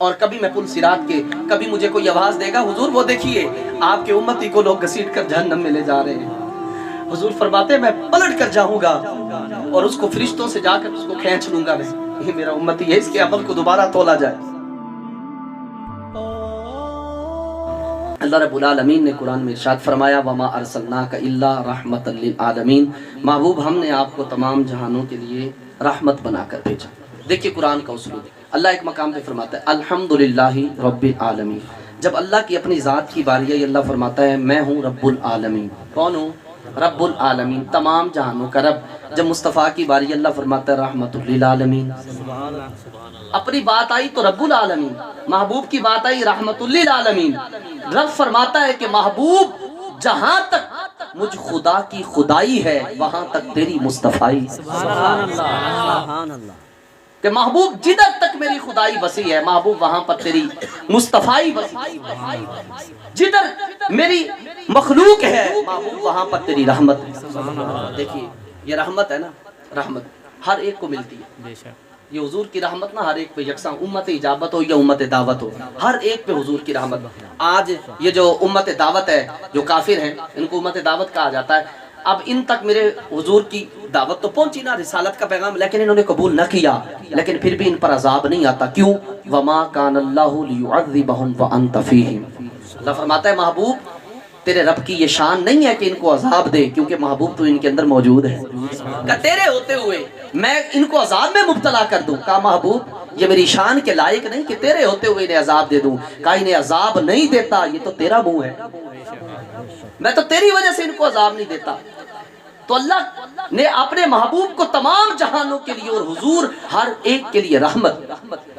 اور کبھی میں پل صراط کے، کبھی مجھے کوئی آواز دے گا حضور وہ دیکھیے آپ کے امتی کو لوگ گھسیٹ کر جہنم میں لے جا رہے ہیں، حضور فرماتے ہیں میں پلٹ کر جاؤں گا اور اس کو فرشتوں سے جا کر اس کو کھینچ لوں گا، میں یہ میرا امتی ہے، اس کے عمل کو دوبارہ تولا جائے۔ اللہ رب العالمین نے قرآن میں ارشاد فرمایا وَمَا أَرْسَلْنَاكَ إِلَّا رَحْمَةً لِلْعَالَمِينَ، محبوب ہم نے آپ کو تمام جہانوں کے لیے رحمت بنا کر بھیجا۔ دیکھیے قرآن کا اسلوب، اللہ ایک مقام پہ فرماتا ہے الحمدللہ رب العالمین، جب اللہ کی اپنی ذات کی باری ہے اللہ فرماتا ہے میں ہوں رب العالمین۔ کون ہوں؟ رب العالمین، تمام جہانوں کا رب۔ جب مصطفیٰ کی باری اللہ فرماتا ہے رحمت للعالمین۔ اپنی بات آئی تو رب العالمین، محبوب کی بات آئی رحمت للعالمین۔ رب فرماتا ہے کہ محبوب جہاں تک مجھ خدا کی خدائی ہے وہاں تک تیری مصطفائی۔ سبحان اللہ، کہ محبوب جدھر تک میری خدائی وسیع ہے محبوب وہاں پر تیری مصطفیٰ وسیع، جدھر میری مخلوق ہے محبوب وہاں پر تیری رحمت۔ دیکھیے یہ رحمت ہے نا، رحمت ہر ایک کو ملتی ہے، یہ حضور کی رحمت نہ ہر ایک پہ یکساں، امت اجابت ہو یا امت دعوت ہو، ہر ایک پہ حضور کی رحمت۔ آج یہ جو امت دعوت ہے، جو کافر ہیں ان کو امت دعوت کہا جاتا ہے، اب ان تک میرے حضور کی دعوت تو پہنچی نا، رسالت کا پیغام، لیکن انہوں نے قبول نہ کیا، لیکن پھر بھی ان پر عذاب نہیں آتا۔ کیوں؟ وَمَا كَانَ اللَّهُ لِيُعَذِّبَهُمْ وَأَنْتَ فِيهِمْ۔ اللہ فرماتا ہے محبوب تیرے رب کی یہ شان نہیں ہے کہ ان کو عذاب دے، کیونکہ محبوب تو ان کے اندر موجود ہے، کہ تیرے ہوتے ہوئے میں ان کو عذاب میں مبتلا کر دوں۔ کہا محبوب یہ میری شان کے لائق نہیں کہ تیرے ہوتے ہوئے انہیں عذاب دے دوں، کہا انہیں عذاب نہیں دیتا، یہ تو تیرا منہ ہے، میں تو تیری وجہ سے ان کو عذاب نہیں دیتا۔ تو اللہ نے اپنے محبوب کو تمام جہانوں کے لیے اور حضور ہر ایک کے لیے رحمت،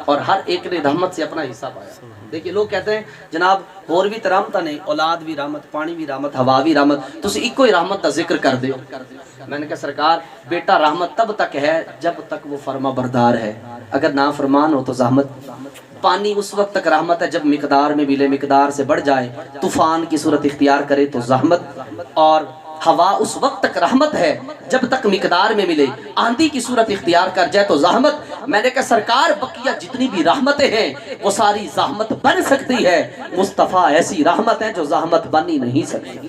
اور ہر ایک نے رحمت سے اپنا حصہ پایا۔ دیکھیے لوگ کہتے ہیں جناب اور بھی رحمت نہیں، اولاد بھی رحمت، پانی بھی رحمت، ہوا بھی رحمت، تو اسی ایک ہی رحمت کا ذکر کر دے۔ میں نے کہا سرکار بیٹا رحمت تب تک ہے جب تک وہ فرما بردار ہے، اگر نافرمان ہو تو زحمت۔ پانی اس وقت تک رحمت ہے جب مقدار میں ملے، مقدار سے بڑھ جائے، طوفان کی صورت اختیار کرے تو زحمت، اور ہوا اس وقت تک رحمت ہے جب تک مقدار میں ملے، آندھی کی صورت اختیار کر جائے تو زحمت۔ میں نے کہا سرکار بقیہ جتنی بھی رحمتیں ہیں وہ ساری زحمت بن سکتی ہے، مصطفیٰ ایسی رحمت ہے جو زحمت بن ہی نہیں سکتی۔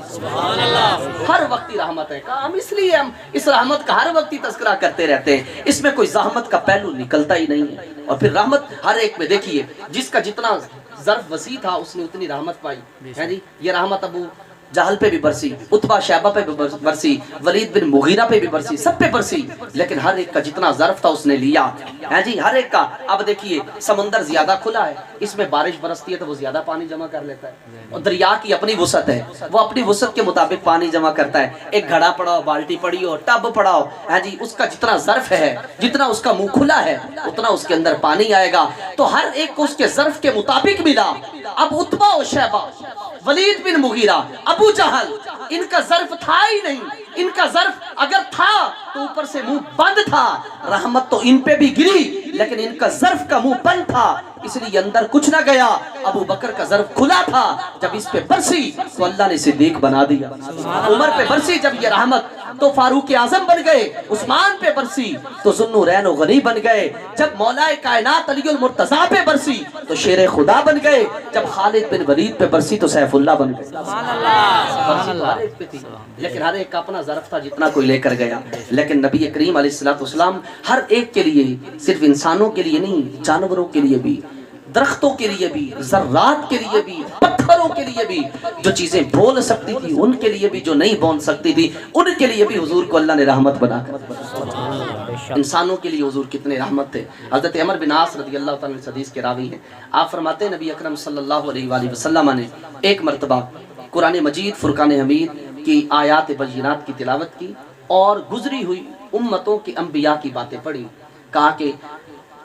ہر وقت ہی رحمت ہے، کہا ہم اس لیے ہم اس رحمت کا ہر وقت ہی تذکرہ کرتے رہتے ہیں، اس میں کوئی زحمت کا پہلو نکلتا ہی نہیں ہے۔ اور پھر رحمت ہر ایک میں، دیکھیے جس کا جتنا ظرف وسیع تھا اس نے اتنی رحمت پائی ہے جی۔ یہ رحمت ابو جہل پہ بھی برسی، عتبہ شیبہ پہ بھی برسی، ولید بن مغیرہ پہ بھی برسی، سب پہ برسی، لیکن ہر ایک کا جتنا ظرف تھا اس نے لیا ہے جی، ہر ایک کا۔ اب دیکھیے سمندر زیادہ کھلا ہے، اس میں بارش برستی ہے تو وہ زیادہ پانی جمع کر لیتا ہے، اور دریا کی اپنی وسعت ہے، وہ اپنی وسعت کے مطابق پانی جمع کرتا ہے۔ ایک گھڑا پڑا ہو، بالٹی پڑی ہو، ٹب پڑا ہو ہے جی، اس کا جتنا ظرف ہے، جتنا اس کا منہ کھلا ہے اتنا اس کے اندر پانی آئے گا، تو ہر ایک کو اس کے ظرف کے مطابق ملا۔ اب عتبہ و شیبہ، ولید بن مغیرہ، ابو جہل، ان کا ظرف تھا ہی نہیں، ان کا ظرف اگر تھا تو اوپر سے منہ بند تھا، رحمت تو ان پہ بھی گری لیکن ان کا ظرف کا منہ بند تھا، اس لیے اندر کچھ نہ گیا۔ ابو بکر کا ظرف کھلا تھا، جب اس پہ برسی تو اللہ نے صدیق بنا دیا، عمر پہ برسی جب یہ رحمت تو فاروق اعظم بن گئے، عثمان پہ برسی تو ذوالنورین و غنی بن گئے، جب مولا کائنات علی المرتضیٰ پہ برسی تو شیر خدا بن گئے، جب خالد بن ولید پہ برسی تو سیف اللہ بن گئے۔ برسی تو ہر ایک پہ تھی، لیکن ہر ایک کا اپنا ظرف تھا جتنا کوئی لے کر گیا۔ لیکن نبی کریم علیہ السلام ہر ایک کے لیے، صرف انسانوں کے لیے نہیں، جانوروں کے لیے بھی، درختوں کے لیے بھی، ذرات کے لیے بھی، پتھروں کے لیے بھی، جو چیزیں بول سکتی تھی ان کے لیے بھی، جو نہیں بول سکتی تھی ان کے لیے بھی حضور کو اللہ نے رحمت بنا کر۔ انسانوں کے لیے حضور کتنے رحمت تھے۔ حضرت عمر بن عاص رضی اللہ تعالیٰ عنہ حدیث کے راوی ہیں، آپ فرماتے ہیں نبی اکرم صلی اللہ علیہ وآلہ وسلم نے ایک مرتبہ قرآن مجید فرقان حمید کی آیات بینات کی تلاوت کی اور گزری ہوئی امتوں کے انبیاء کی باتیں پڑھی، کہا کہ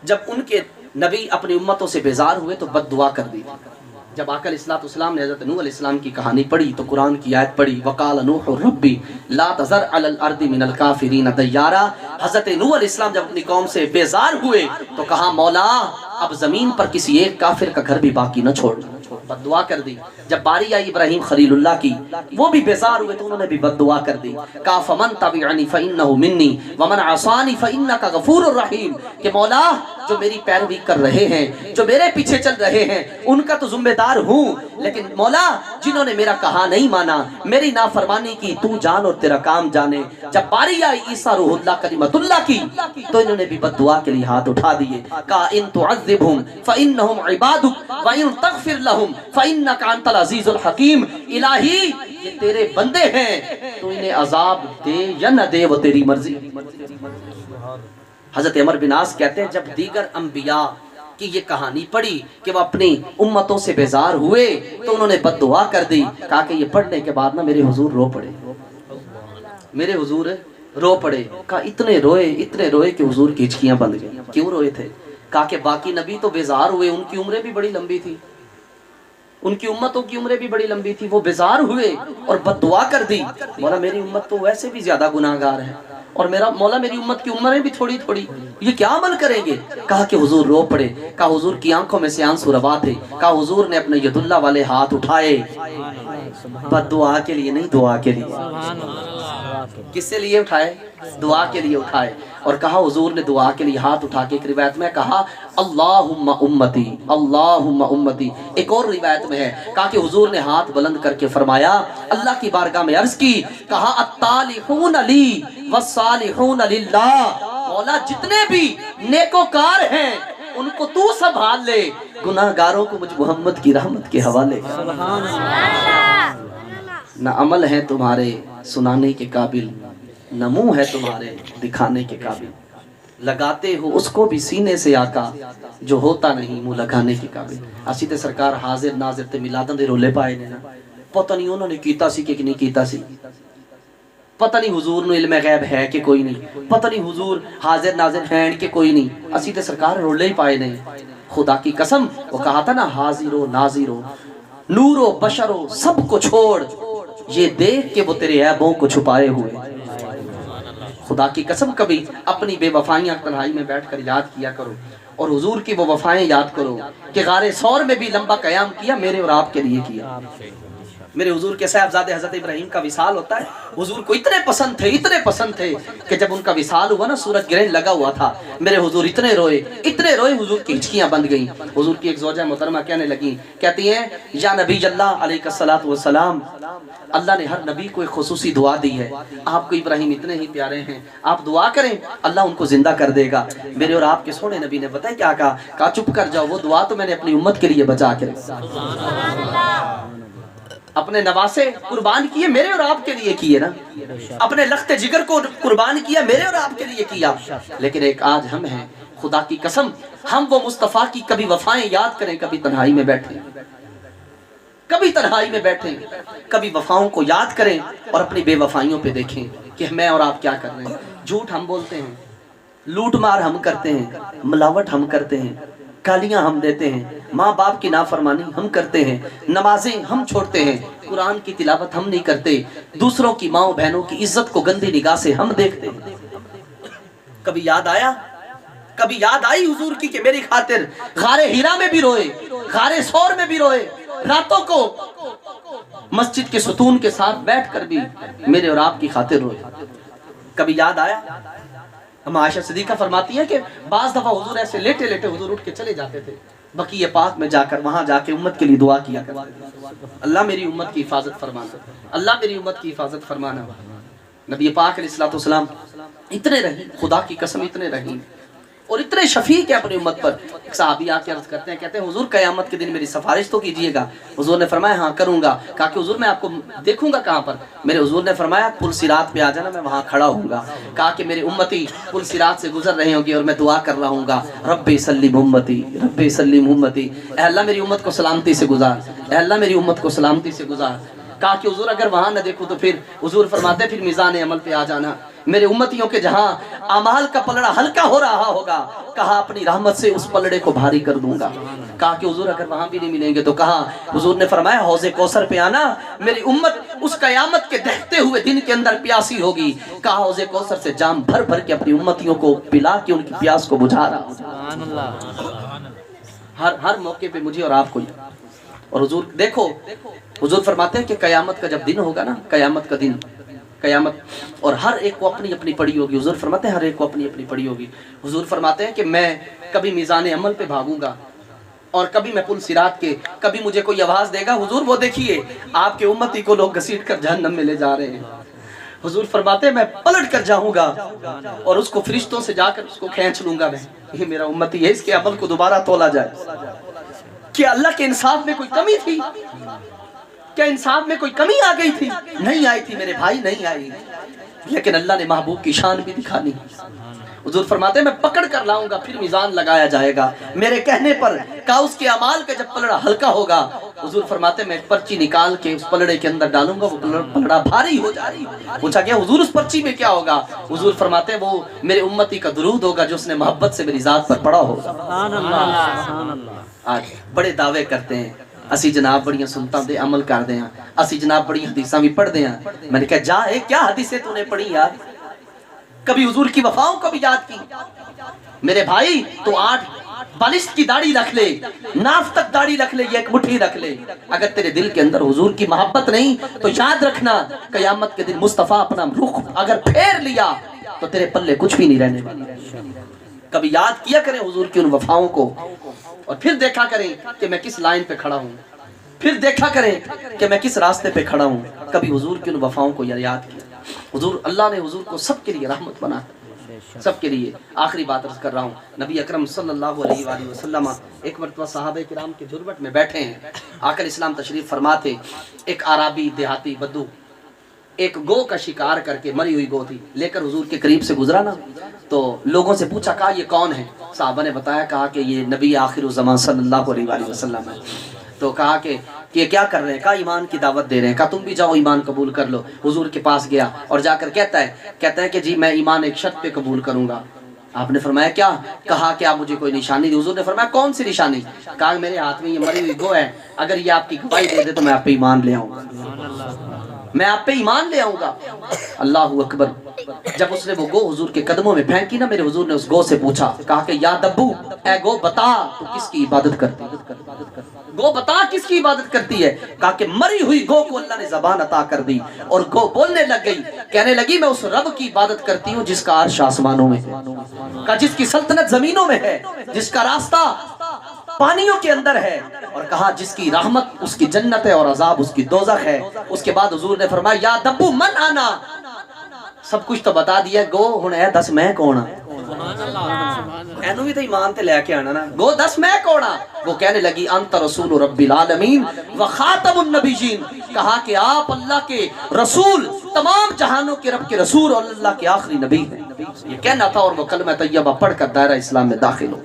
جب ان کے نبی اپنی امتوں سے بیزار ہوئے تو بد دعا کر دی تھی۔ جب آقا علیہ السلام نے حضرت نوح علیہ السلام کی کہانی پڑھی تو قرآن کی آیت پڑھی وقال نوح ربی لا تذر علی الارض من الکافرین دیارا۔ حضرت نوح علیہ السلام جب اپنی قوم سے بیزار ہوئے تو کہا مولا اب زمین پر کسی ایک کافر کا گھر بھی باقی نہ چھوڑنا۔ छोड़, बद्दुआ कर दी। जब बारी आई इब्राहिम खलीलुल्लाह की, वो भी बेजार हुए तो उन्होंने भी बद्दुआ कर दी। का फमन तबिअनी फइन्नहु मिन्नी वमन असानी फइन्नका गफूरुर रहीम, कि मौला जो मेरी पैरवी कर रहे हैं, जो मेरे पीछे चल रहे हैं, उनका तो जिम्मेदार हूँ, लेकिन मौला जिन्होंने मेरा कहा नहीं माना, मेरी नाफरमानी की, तू जान और तेरा काम जाने। जब बारी आई ईसा रूहुल्लाह कलिमतुल्लाह की तो इन्होंने भी बद्दुआ के लिए हाथ उठा दिए। का इन तुअज़्ज़िबहुम फइन्नहुम इबादुक व इन तग़फिर लहुम फइन्नका अंतल अज़ीज़ुल हकीम, इलाही ये तेरे बंदे हैं, तो इन्हें अजाब दे या न दे वो तेरी मर्जी। हजरत अमर बिन आस कहते हैं जब दीगर अंबिया की ये कहानी पढ़ी कि वो अपनी उम्मतों से बेजार हुए तो उन्होंने बद्दुआ कर दी। कहा कि ये पढ़ने के बाद ना मेरे हुजूर रो पड़े, मेरे हुजूर रो पड़े। कहा इतने रोए कि हुजूर की हिचकियां बंद गई। क्यों रोए थे? कहा कि बाकी नबी तो बेजार हुए, उनकी उम्रें भी बड़ी लंबी थी, उनकी उम्मतों की उम्रें भी बड़ी लंबी थी, वो बेजार हुए और बद्दुआ कर दी। मौला मेरी उम्मत तो वैसे भी ज्यादा गुनाहगार है और मेरा मौला मेरी उम्मत की उम्रें भी थोड़ी थोड़ी, ये क्या अमल करेंगे? कहा कि हुजूर रो पड़े। कहा हुजूर की आंखों में से आंसू रवा थे। कहा हुजूर ने अपने यदुल्ला वाले हाथ उठाए, बद्दुआ के लिए नहीं, दुआ के लिए। किससे लिए उठाए? दुआ के लिए उठाए। और कहा हुजूर ने दुआ के लिए हाथ उठा के, एक रिवायत में कहा अल्लाहुम्मा उम्मती, अल्लाहुम्मा उम्मती। एक और रिवायत में है कहा कि हुजूर ने हाथ बुलंद करके फरमाया, अल्लाह की बारगाह में अर्ज की, कहा अत्तालिहून ली वस्सालिहून लिल्लाह, मौला जितने भी नेकोकार हैं उनको तू संभाल ले, गुनाहगारों को मुझ मोहम्मद की रहमत के हवाले। न अमल है तुम्हारे सुनाने के काबिल, न मुंह है तुम्हारे दिखाने के काबिल, लगाते हो उसको भी सीने से आका जो होता नहीं मुंह लगाने के काबिल। असी ते सरकार हाजिर नाजिर ते मिलादां दे रोले पाए ने ना, पता नहीं उन्होंने कीता सी कि नहीं कीता सी, पता नहीं हुजूर नु इल्म गैब है कि कोई नहीं, पता नहीं हुजूर हाजिर नाजिर हैं कि कोई नहीं, असी ते सरकार रोले ही पाए ने। खुदा की कसम वो कहा था ना, हाजिरो नाजिरो नूरो बशरो सबको छोड़, ये देख के वो तेरे ऐबों को छुपाए हुए। खुदा की कसम कभी अपनी बेवफाइयां तन्हाई में बैठकर याद किया करो और हुजूर की वो वफाएं याद करो कि गारे सौर में भी लंबा कयाम किया, मेरे और आपके लिए किया। मेरे हुजूर के साहबजादे हजरत इब्राहिम का विसाल होता है, हुजूर को इतने पसंद थे कि जब उनका विसाल हुआ ना, सूरज ग्रहण लगा हुआ था, मेरे हुजूर इतने रोए, हुजूर की हिचकियां बंद गईं। हुजूर की एक ज़ौजा मोहतरमा कहने लगी, कहती हैं या नबी अल्लाह अलैहिस्सलातु वस्सलाम, अल्लाह ने हर नबी को एक खुसूसी दुआ दी है, आपको इब्राहिम इतने ही प्यारे हैं, आप दुआ करें अल्लाह उनको जिंदा कर देगा। मेरे और आपके सोने नबी ने बताया क्या कहा, चुप कर जाओ, वो दुआ तो मैंने अपनी उम्मत के लिए बचा के रखा। अपने नवासे कुर्बान किए, मेरे और आपके लिए किए ना, अपने लख्ते जिगर को कुर्बान किया, मेरे और आपके लिए किया। लेकिन एक आज हम हैं, खुदा की कसम हम वो मुस्तफ़ा की कभी वफाएं याद करें, कभी तन्हाई में बैठे, कभी वफाओं को याद करें और अपनी बेवफाइयों पे देखें कि मैं और आप क्या कर रहे हैं। झूठ हम बोलते हैं, लूट मार हम करते हैं, मिलावट हम करते हैं, गालियां हम देते हैं, माँ बाप की नाफरमानी हम करते हैं, नमाजें हम छोड़ते हैं, कुरान की तिलावत हम नहीं करते, दूसरों की माँ बहनों की इज्जत को गंदी निगाह से हम देखते हैं। कभी याद आया, कभी याद आई हुजूर की कि मेरी खातिर गारे हीरा में भी रोए, गारे सौर में भी रोए, रातों को मस्जिद के सुतून के साथ बैठकर भी मेरे और आपकी खातिर रोए। कभी याद आया? हम आयशा सिद्दीक़ा फरमाती है कि बाज़ दफ़ा हुजूर ऐसे लेटे लेटे हुजूर उठ के चले जाते थे बकी पाक में जाकर, वहां जाके उम्मत के लिए दुआ किया करते, अल्लाह मेरी उम्मत की हिफाजत फरमाना, अल्लाह मेरी उम्मत की हिफाजत फरमाना। नबी पाक अलैहिस्सलातु वस्सलाम इतने रहीम, खुदा की कसम इतने रहीम और इतने शफीक है अपनी उम्मत पर। एक सहाबी आके अर्ज करते हैं, कहते हैं हुजूर क़यामत के दिन मेरी सिफारिश तो कीजिएगा। हुजूर ने फरमाया हाँ करूंगा। कहा कि हुजूर मैं आपको देखूंगा कहाँ पर? मेरे हुजूर ने फरमाया पुल सिरात पे आ जाना, मैं वहाँ खड़ा होऊंगा। कहा कि मेरी उम्मती पुल सिरात से गुजर रहे होंगे और मैं दुआ कर रहा हूँगा, रब्बे सल्लिम उम्मती, रब्बे सल्लिम उम्मती, ऐ अल्लाह मेरी उम्मत को सलामती से गुजार, ऐ अल्लाह मेरी उम्मत को सलामती से गुजार। कहा कि हुजूर अगर वहाँ न देखूँ तो फिर हुजूर फरमाते फिर मीज़ान अमल पे आ जाना, मेरे उम्मतियों के जहां अमाल का पलड़ा हल्का हो रहा होगा, कहा अपनी रहमत से उस पलड़े को भारी कर दूंगा। कहा कि हुजूर अगर वहां भी नहीं मिलेंगे तो कहा, हुजूर ने फरमाया हौज़े कौसर पे आना, मेरी उम्मत उस कयामत के दहते हुए दिन के अंदर प्यासी होगी। कहा हौज़े कौसर से जाम भर भर के अपनी उम्मतियों को पिला के उनकी प्यास को बुझा रहा। हर मौके पे मुझे और आपको। और हुजूर देखो, हुजूर फरमाते हैं कि कयामत का जब दिन होगा ना, कयामत का दिन, कयामत, और हर एक को अपनी अपनी पड़ी होगी। हुजूर फरमाते हैं हर एक को अपनी अपनी पड़ी होगी। हुजूर फरमाते हैं कि मैं कभी मीज़ान अमल पे भागूंगा और कभी मैं पुल सिरात के, कभी मुझे कोई आवाज़ देगा, हुजूर वो देखिए आपके उम्मती को लोग घसीट कर जहन्नम में ले जा रहे हैं। हुजूर फरमाते हैं मैं पलट कर जाऊंगा और उसको फरिश्तों से जाकर उसको खींच लूंगा, मैं ये मेरा उम्मती है, इसके अमल को दोबारा तोला जाए। क्या अल्लाह के इंसाफ में कोई कमी थी? क्या इंसाफ में कोई कमी आ गई थी? नहीं आई थी मेरे भाई, नहीं आई। लेकिन अल्लाह ने महबूब की शान भी दिखानी। हुजूर फरमाते हैं मैं पकड़ कर लाऊंगा, फिर मीज़ान लगाया जाएगा मेरे कहने पर। का उसके अमाल का जब पलड़ा हल्का होगा, हुजूर फरमाते हैं मैं एक पर्ची निकाल के उस पलड़े के अंदर डालूंगा, वो पलड़ा भारी हो जाएगा। पूछा गया हुजूर उस पर्ची में क्या होगा? हुजूर फरमाते हैं वो मेरे उम्मती का दुरूद होगा जो उसने मोहब्बत से मेरी जात पर पढ़ा होगा। आज बड़े दावे करते हैं असी जनाब बड़ियां सुनता दे अमल करते हैं, असी जनाब बड़ी हदीसां भी पढ़ते हैं। मैंने कहा जा क्या हदीसें तूने पढ़ी यार? कभी हुजूर की वफाओं को भी याद की? मेरे भाई तो 8 बालिश की दाढ़ी रख ले, नाफ तक दाढ़ी रख ले, ये एक मुट्ठी रख ले, अगर तेरे दिल के अंदर हुजूर की मोहब्बत नहीं तो याद रखना कयामत के दिन मुस्तफा अपना रुख अगर फेर लिया तो तेरे पल्ले कुछ भी नहीं रहने वाला। कभी याद किया करें हुजूर की उन वफाओं को और फिर देखा करें कि मैं किस लाइन पे खड़ा हूँ, फिर देखा करें कि मैं किस रास्ते पे खड़ा हूँ। कभी हुजूर की उन वफाओं को याद किया। हुजूर अल्लाह ने हुजूर को सबके लिए रहमत बना, सबके लिए। आखिरी बात अर्ज कर रहा हूँ, नबी अकरम सल्लल्लाहु अलैहि वसल्लम एक मरतबा सहाबे किराम के झुरबट में बैठे हैं, आकर इस्लाम तशरीफ फरमा थे। एक आराबी देहाती बद्दू एक गौ का शिकार करके, मरी हुई गौ थी, लेकर हुजूर के करीब से गुजरा ना, तो लोगों से पूछा कहा ये कौन है? साहबा ने बताया, कहा कि ये नबी आखिर ज़मान सल्लल्लाहु अलैहि वसल्लम है। तो कहा कि ये क्या कर रहे हैं? कहा ईमान की दावत दे रहे हैं। कहा तुम भी जाओ ईमान कबूल कर लो। हुजूर के पास गया और जाकर कहता है कि जी मैं ईमान एक शर्त पे कबूल करूंगा। आपने फरमाया क्या? कहा कि आप मुझे कोई निशानी दी। हुजूर ने फरमाया कौन सी निशानी? कहा मेरे हाथ में ये मरी हुई गौ है, अगर ये आपकी गवाही दे दे तो मैं आप पे ईमान ले आऊंगा, मैं आप पे ईमान ले आऊंगा। अल्लाहू अकबर। जब उसने वो गो हुजूर के कदमों में फेंकी ना, मेरे हुजूर ने उस गो से पूछा, कहा कि या दब्बू, ए गो बता तू किसकी इबादत करती है? गो बता किसकी इबादत करती है? कहा कि मरी हुई गो को अल्लाह ने ज़बान अता कर दी और गो बोलने लग गई, कहने लगी मैं उस रब की इबादत करती हूँ जिसका अर्श आसमानों में है, कहा जिसकी सल्तनत जमीनों में है, जिसका रास्ता पानियों के अंदर है, और कहा जिसकी रहमत उसकी जन्नत है और अजाब उसकी दोज़ख है। उसके बाद हुजूर ने फरमाया या दब्बू मन आना, सब कुछ तो बता दिया, गो हुण है दस मैं कौन हां? एनू भी तो ईमान ते लेके आना ना, गो दस मैं कौन हां? वो कहने लगी अंत रसूल रब्बिल आलमीन व खातमुन नबीयीन, कहा कि आप अल्लाह के रसूल, तमाम जहानों के रब के रसूल और अल्लाह के आखिरी नबी हैं। ये कहना था और वो कलमा तैयबा पढ़कर दायरा इस्लाम में दाखिल हो।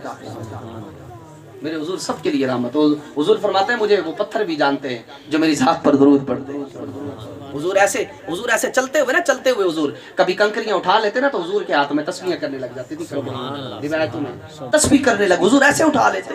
मेरे हुजूर सबके लिए रहमत। हुजूर फरमाते हैं मुझे वो पत्थर भी जानते हैं जो मेरी जात पर दुरूद पढ़ते हैं। हुजूर ऐसे चलते हुए हुजूर कभी कंकरियां उठा लेते ना, तो हुजूर के हाथ में तस्बीह करने लग जाती थी, रिवायतों में तस्बीह करने लग, हुजूर ऐसे उठा लेते।